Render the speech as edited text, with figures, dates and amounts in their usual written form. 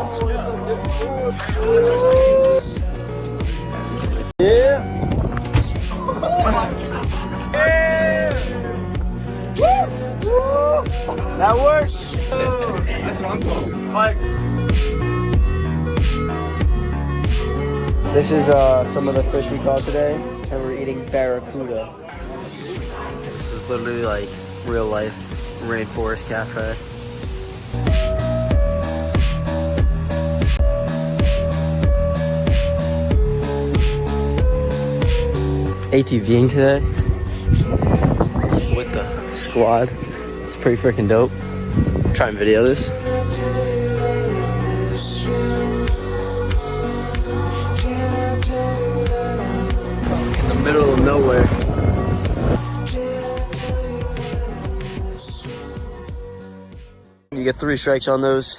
Yeah. That works. That's what I'm talking about. This is some of the fish we caught today, and we're eating barracuda. This is literally like real life Rainforest cafe. ATVing today with the squad. It's pretty freaking dope. Try and video this. In the middle of nowhere. You get 3 strikes on those.